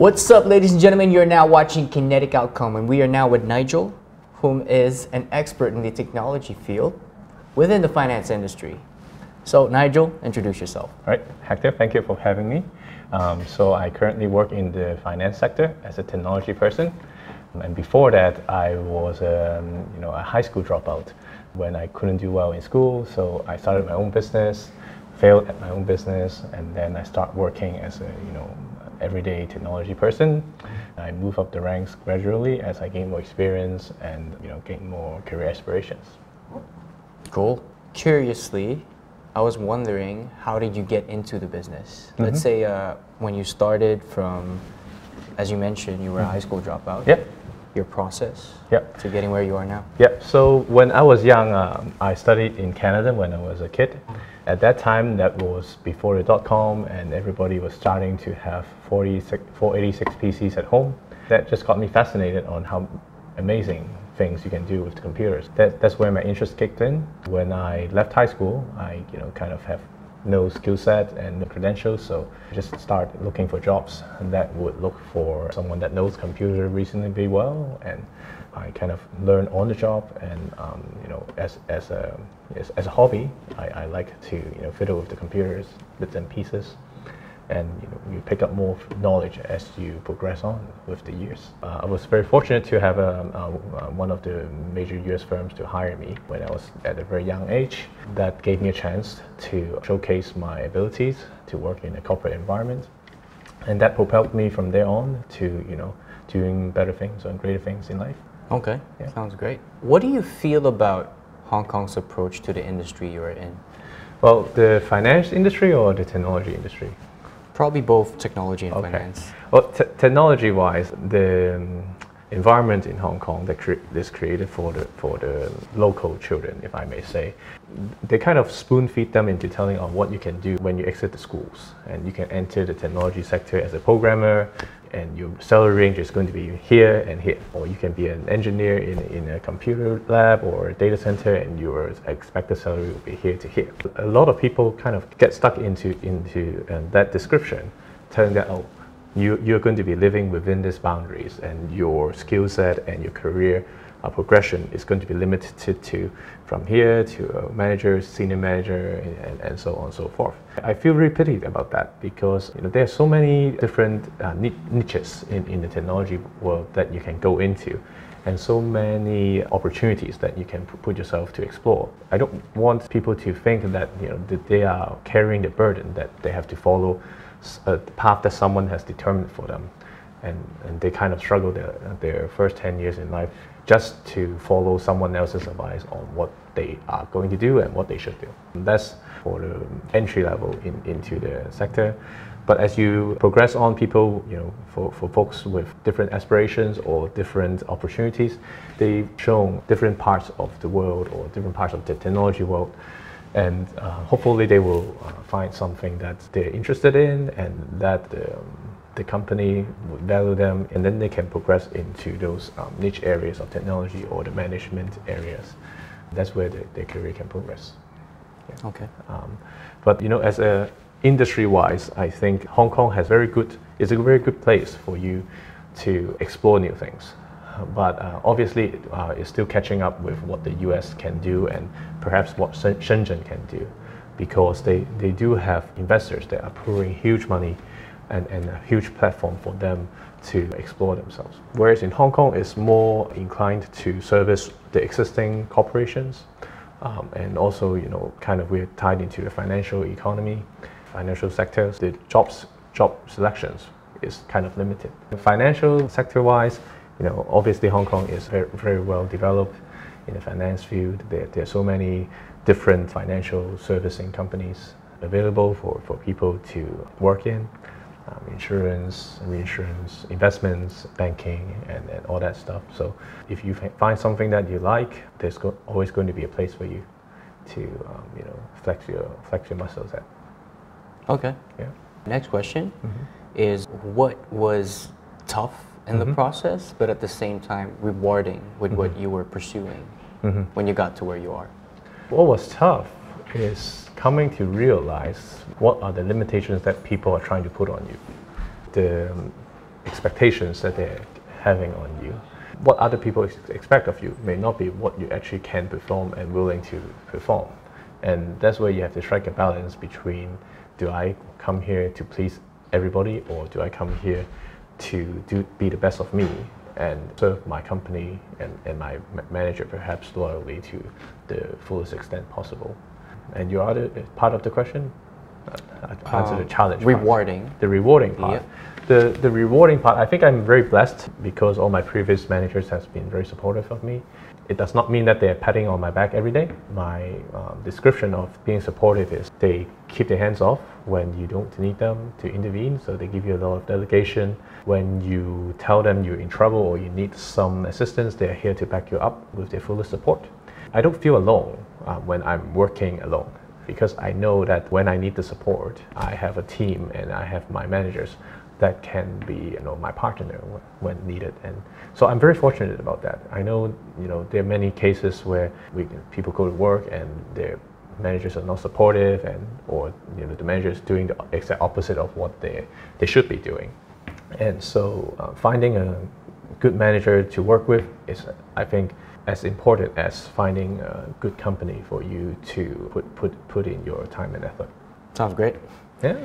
What's up, ladies and gentlemen? You're now watching Kinetic Outcome, and we are now with Nigel, whom is an expert in the technology field within the finance industry. So, Nigel, introduce yourself. All right, Hector, thank you for having me. So I currently work in the finance sector as a technology person. And before that, I was a high school dropout when I couldn't do well in school. So I started my own business, failed at my own business, and then I started working as a everyday technology person. I move up the ranks gradually as I gain more experience and gain more career aspirations. Cool. Curiously, I was wondering, how did you get into the business? Let's say when you started from, as you mentioned, you were a high school dropout. Yep. Your process to getting where you are now. Yep. So when I was young, I studied in Canada when I was a kid. At that time, that was before the .com, and everybody was starting to have 486 PCs at home. That just got me fascinated on how amazing things you can do with the computers. That's where my interest kicked in. When I left high school, I kind of have no skill set and no credentials, so I just started looking for jobs that would look for someone that knows computer reasonably well, and I kind of learned on the job. And as a hobby, I like to fiddle with the computers, bits and pieces, and you pick up more knowledge as you progress on with the years. I was very fortunate to have one of the major US firms to hire me when I was at a very young age. That gave me a chance to showcase my abilities to work in a corporate environment, and that propelled me from there on to doing better things and greater things in life. Okay, sounds great. What do you feel about Hong Kong's approach to the industry you're in? Well, the finance industry or the technology industry? Probably both technology and finance. Well, technology-wise, the environment in Hong Kong that is created for the local children, if I may say, they kind of spoon-feed them into telling on what you can do when you exit the schools, and you can enter the technology sector as a programmer, and your salary range is going to be here and here. Or you can be an engineer in a computer lab or a data center, and your expected salary will be here to here. A lot of people kind of get stuck into that description, telling that, oh, you're going to be living within these boundaries, and your skill set and your career progression is going to be limited to from here to a manager, senior manager, and so on and so forth. I feel really pitied about that, because there are so many different niches in the technology world that you can go into, and so many opportunities that you can put yourself to explore. I don't want people to think that that they are carrying the burden, that they have to follow a path that someone has determined for them, and they kind of struggle their first 10 years in life just to follow someone else's advice on what they are going to do and what they should do. And that's for the entry level into the sector. But as you progress on, people, for folks with different aspirations or different opportunities, they've shown different parts of the world or different parts of the technology world. And hopefully they will find something that they're interested in, and that the company would value them, and then they can progress into those niche areas of technology or the management areas. That's where their career can progress. Yeah. Okay. But as a industry-wise, I think Hong Kong is a very good place for you to explore new things. But obviously, it's still catching up with what the US can do, and perhaps what Shenzhen can do, because they do have investors that are pouring huge money and a huge platform for them to explore themselves. Whereas in Hong Kong, it's more inclined to service the existing corporations, and also kind of we're tied into the financial economy, financial sectors. The job selections is kind of limited. The financial sector-wise, obviously Hong Kong is very, very well developed in the finance field. There are so many different financial servicing companies available for people to work in. Insurance, reinsurance, investments, banking, and all that stuff. So if you find something that you like, there's always going to be a place for you to flex your muscles at. Okay. Yeah. Next question is, what was tough in the process, but at the same time rewarding with what you were pursuing when you got to where you are? What was tough is coming to realize what are the limitations that people are trying to put on you. The expectations that they're having on you. What other people expect of you may not be what you actually can perform and willing to perform. And that's where you have to strike a balance between, do I come here to please everybody, or do I come here to be the best of me and serve my company and my manager perhaps loyally to the fullest extent possible? And your other part of the question? I answered the challenge rewarding part. The rewarding part. Yep. The rewarding part, I think I'm very blessed because all my previous managers have been very supportive of me. It does not mean that they're patting on my back every day. My description of being supportive is they keep their hands off when you don't need them to intervene, so they give you a lot of delegation. When you tell them you're in trouble or you need some assistance, they're here to back you up with their fullest support. I don't feel alone when I'm working alone, because I know that when I need the support, I have a team and I have my managers that can be, my partner when needed. And so I'm very fortunate about that. I know, there are many cases where people go to work and their managers are not supportive, or the manager is doing the exact opposite of what they should be doing. And so finding a good manager to work with is, I think, as important as finding a good company for you to put in your time and effort. Sounds great. Yeah.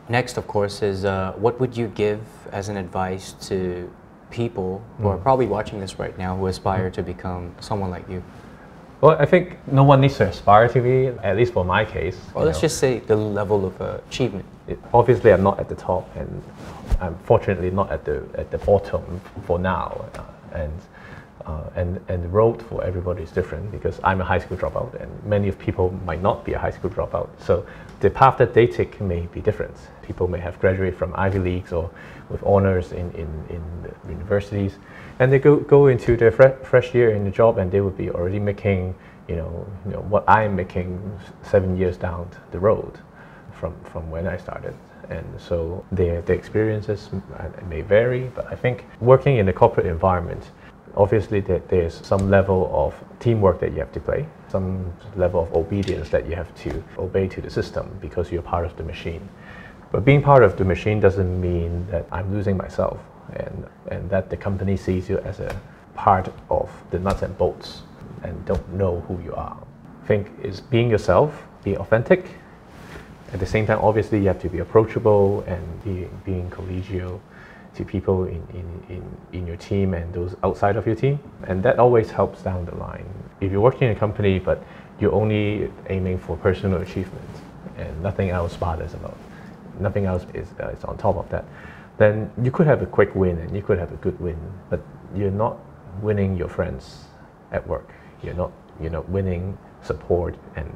Next, of course, is what would you give as an advice to people who are probably watching this right now who aspire to become someone like you? Well, I think no one needs to aspire to be, at least for my case. Well, let's just say the level of achievement. Obviously, I'm not at the top, and I'm fortunately not at the bottom for now. And the road for everybody is different, because I'm a high school dropout and many of people might not be a high school dropout. So the path that they take may be different. People may have graduated from Ivy Leagues or with honors in the universities, and they go into their fresh year in the job and they would be already making what I'm making 7 years down the road from when I started. And so their experiences may vary, but I think working in a corporate environment, obviously there's some level of teamwork that you have to play, some level of obedience that you have to obey to the system because you're part of the machine. But being part of the machine doesn't mean that I'm losing myself and that the company sees you as a part of the nuts and bolts and don't know who you are. I think is being yourself, be authentic. At the same time, obviously, you have to be approachable and being collegial to people in your team and those outside of your team. And that always helps down the line. If you're working in a company, but you're only aiming for personal achievement and nothing else bothers about, nothing else is on top of that, then you could have a quick win and you could have a good win, but you're not winning your friends at work. You're not winning support. And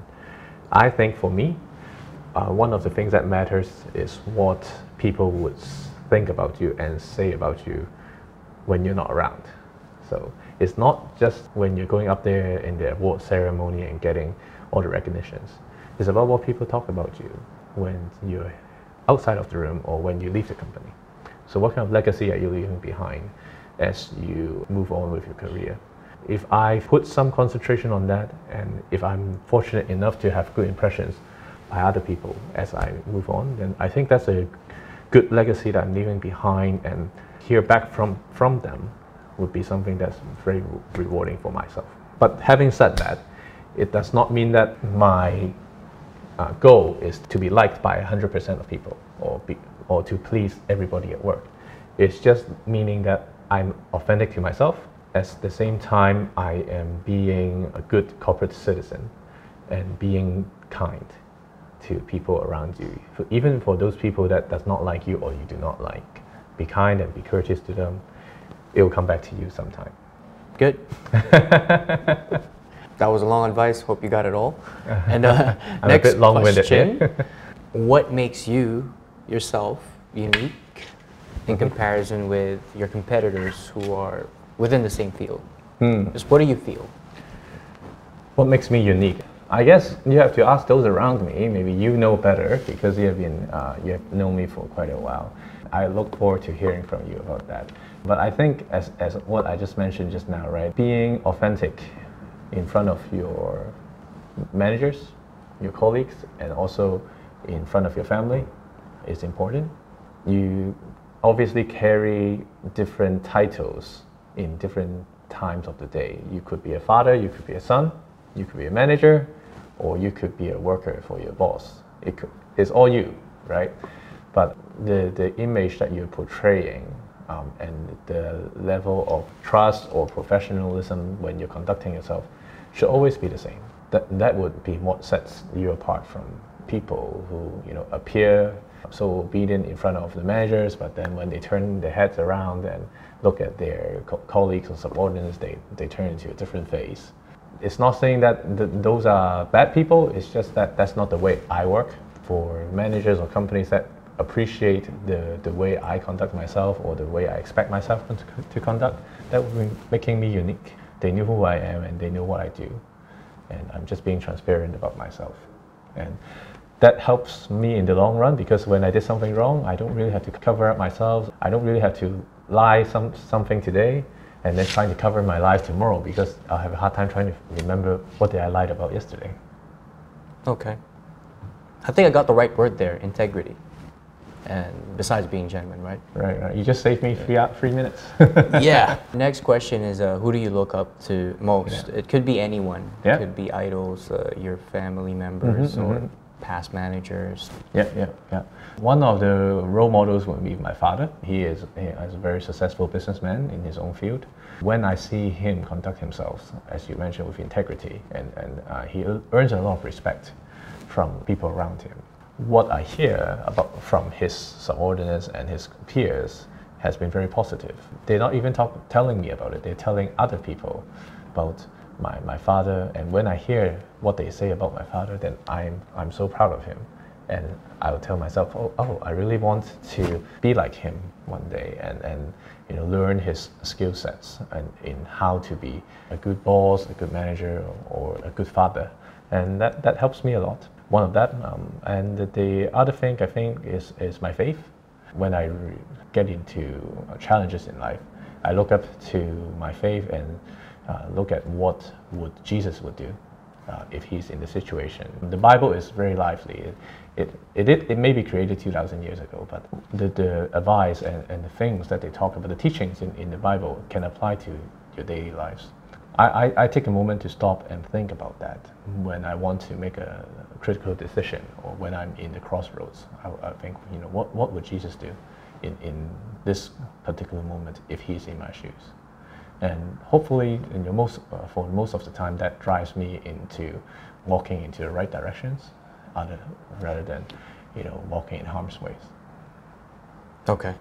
I think for me, one of the things that matters is what people would think about you and say about you when you're not around. So it's not just when you're going up there in the award ceremony and getting all the recognitions. It's about what people talk about you when you're outside of the room or when you leave the company. So what kind of legacy are you leaving behind as you move on with your career? If I put some concentration on that, and if I'm fortunate enough to have good impressions by other people as I move on, then I think that's a good legacy that I'm leaving behind, and hear back from them would be something that's very rewarding for myself. But having said that, it does not mean that my goal is to be liked by 100% of people or to please everybody at work. It's just meaning that I'm authentic to myself. At the same time, I am being a good corporate citizen and being kind to people around you. Even for those people that does not like you or you do not like, be kind and be courteous to them. It will come back to you sometime. Good. That was a long advice. Hope you got it all. And I'm next a bit long-winded question: what makes you yourself unique in comparison with your competitors who are within the same field? Just what do you feel? What makes me unique? I guess you have to ask those around me. Maybe you know better because you have known me for quite a while. I look forward to hearing from you about that. But I think as what I just mentioned just now, right? Being authentic in front of your managers, your colleagues, and also in front of your family is important. You obviously carry different titles in different times of the day. You could be a father, you could be a son, you could be a manager, or you could be a worker for your boss. It's all you, right? But the image that you're portraying and the level of trust or professionalism when you're conducting yourself should always be the same. That would be what sets you apart from people who, you know, appear so obedient in front of the managers, but then when they turn their heads around and look at their colleagues or subordinates, they turn into a different face. It's not saying that those are bad people, it's just that that's not the way I work. For managers or companies that appreciate the way I conduct myself or the way I expect myself to conduct, that would be making me unique. They knew who I am and they know what I do. And I'm just being transparent about myself. And that helps me in the long run, because when I did something wrong, I don't really have to cover up myself. I don't really have to lie something today and then trying to cover my lies tomorrow, because I'll have a hard time trying to remember what did I lied about yesterday. Okay. I think I got the right word there, integrity. And besides being genuine, right? Right. You just saved me 3 minutes. Yeah. Next question is, who do you look up to most? Yeah. It could be anyone. Yeah. It could be idols, your family members, or past managers. Yeah. One of the role models would be my father. He is a very successful businessman in his own field. When I see him conduct himself, as you mentioned, with integrity, and he earns a lot of respect from people around him. What I hear from his subordinates and his peers has been very positive. They're not even telling me about it. They're telling other people about my father. And when I hear what they say about my father, then I'm so proud of him. And I will tell myself, oh, I really want to be like him one day, and you know, learn his skill sets and in how to be a good boss, a good manager, or a good father. And that helps me a lot. One of that, and the other thing I think is my faith. When I get into challenges in life, I look up to my faith and look at what Jesus would do if he's in the situation. The Bible is very lively. It may be created 2,000 years ago, but the advice and the things that they talk about, the teachings in the Bible, can apply to your daily lives. I take a moment to stop and think about that when I want to make a critical decision, or when I'm in the crossroads. I think, you know, what would Jesus do in this particular moment if he's in my shoes? And hopefully, for most of the time, that drives me into walking into the right directions, rather than, you know, walking in harm's ways. Okay.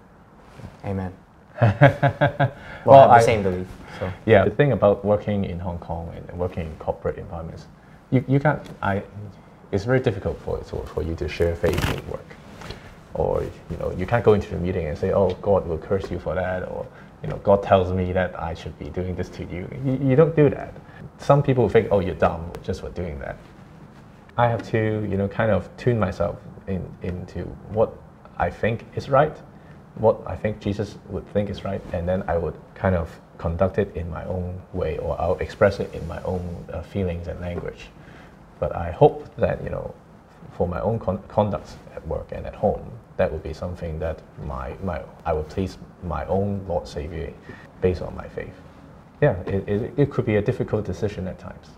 Amen. Well, I have the same belief. So. Yeah, the thing about working in Hong Kong and working in corporate environments, you can't. It's very difficult for you to share faith in work, or you know, you can't go into a meeting and say, "Oh, God will curse you for that," or you know, "God tells me that I should be doing this to you." You don't do that. Some people think, "Oh, you're dumb just for doing that." I have to, you know, kind of tune myself into what I think is right, what I think Jesus would think is right, and then I would kind of conduct it in my own way, or I'll express it in my own feelings and language. But I hope that, you know, for my own conduct at work and at home, that would be something that I would please my own Lord Savior based on my faith. Yeah, it could be a difficult decision at times.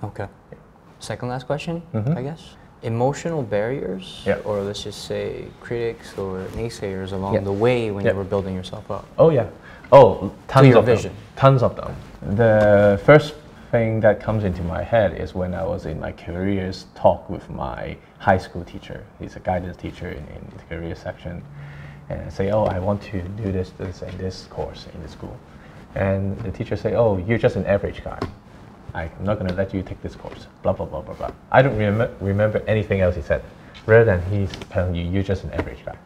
Okay. Yeah. Second last question, I guess. Emotional barriers, or let's just say critics or naysayers along the way when you were building yourself up. Oh yeah. Oh, tons of vision. Tons of them. The first thing that comes into my head is when I was in my careers talk with my high school teacher. He's a guidance teacher in the career section, and I say, "Oh, I want to do this and this course in the school," and the teacher say, "Oh, you're just an average guy. I'm not going to let you take this course, blah, blah, blah, blah, blah." I don't remember anything else he said, rather than he's telling you, you're just an average guy.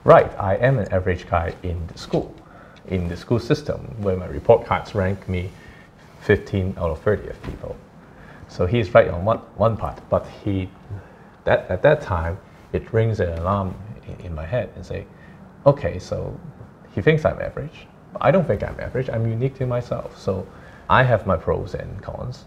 Right, I am an average guy in the school system, where my report cards rank me 15 out of 30th people. So he's right on one part, but at that time, it rings an alarm in my head and say, okay, so he thinks I'm average. I don't think I'm average, I'm unique to myself. So I have my pros and cons.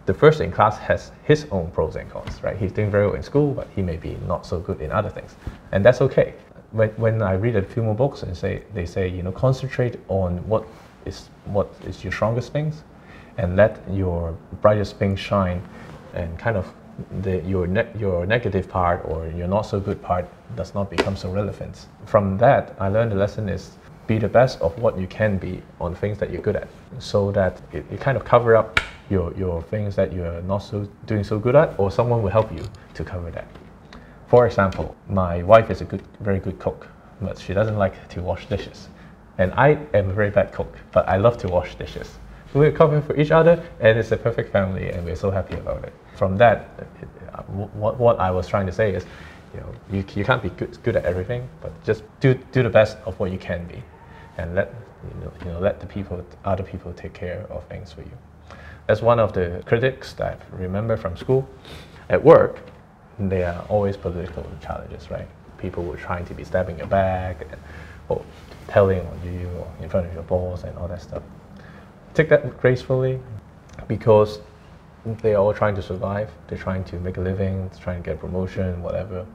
The first in class has his own pros and cons, right? He's doing very well in school, but he may be not so good in other things. And that's okay. when I read a few more books and they say, you know, concentrate on what is your strongest things, and let your brightest things shine, and kind of your negative part or your not so good part does not become so relevant. From that, I learned the lesson is be the best of what you can be on things that you're good at, so that it kind of cover up your things that you're not doing so good at, or someone will help you to cover that. For example, my wife is a very good cook, but she doesn't like to wash dishes. And I am a very bad cook, but I love to wash dishes. We're cooking for each other, and it's a perfect family, and we're so happy about it. From that, what I was trying to say is, you know, you can't be good at everything, but just do the best of what you can be, and let the other people take care of things for you. That's one of the critics that I remember from school. At work, there are always political challenges, right? People were trying to be stabbing your back, or telling on you, or in front of your boss, and all that stuff. Take that gracefully, because they're all trying to survive. They're trying to make a living, trying to get a promotion, whatever.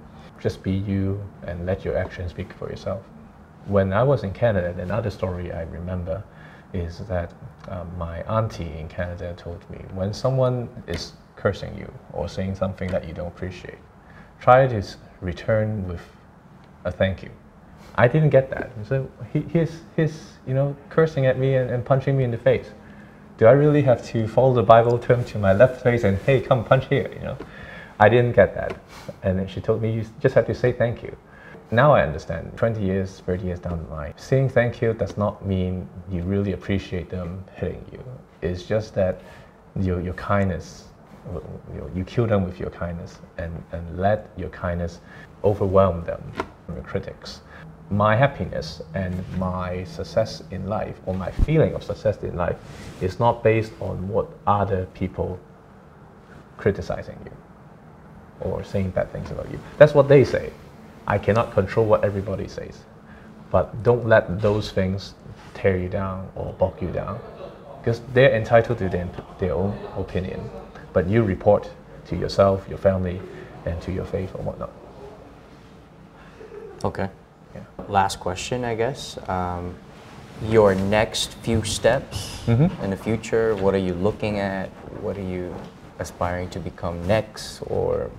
Just be you and let your actions speak for yourself. When I was in Canada, another story I remember is that my auntie in Canada told me, when someone is cursing you or saying something that you don't appreciate, try to return with a thank you. I didn't get that. So he's you know, cursing at me and punching me in the face. Do I really have to follow the Bible term to my left face and, hey, come punch here, you know? I didn't get that. And then she told me, you just have to say thank you. Now I understand, 20 years, 30 years down the line, saying thank you does not mean you really appreciate them hitting you. It's just that your kindness, you kill them with your kindness, and let your kindness overwhelm them, your critics. My happiness and my success in life, or my feeling of success in life, is not based on what other people criticizing you or saying bad things about you. That's what they say. I cannot control what everybody says. But don't let those things tear you down or bog you down, because they're entitled to their own opinion. But you report to yourself, your family, and to your faith or whatnot. Okay. Yeah. Last question, I guess. Your next few steps in the future, what are you looking at? What are you aspiring to become next or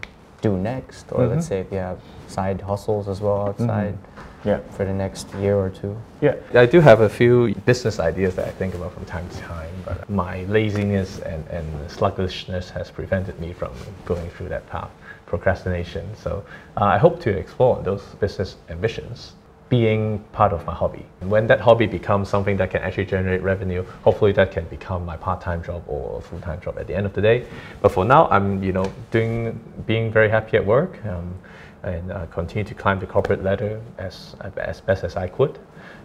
do next? Or let's say if you have side hustles as well outside for the next year or two? Yeah, I do have a few business ideas that I think about from time to time, but my laziness and sluggishness has prevented me from going through that path, procrastination. So I hope to explore those business ambitions being part of my hobby. And when that hobby becomes something that can actually generate revenue, hopefully that can become my part-time job or full-time job at the end of the day. But for now, I'm being very happy at work, and continue to climb the corporate ladder as best as I could.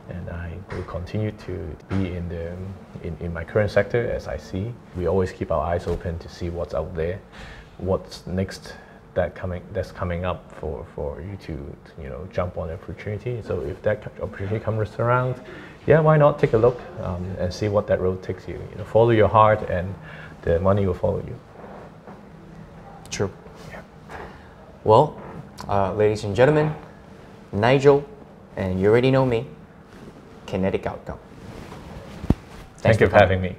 And I will continue to be in my current sector as I see. We always keep our eyes open to see what's out there, what's next that's coming up for you to jump on an opportunity. So if that opportunity comes around, yeah, why not take a look and see what that road takes you. Follow your heart, and the money will follow you. True. Yeah. Well, ladies and gentlemen, Nigel, and you already know me, Kinetic Outcome. Thank you for having me.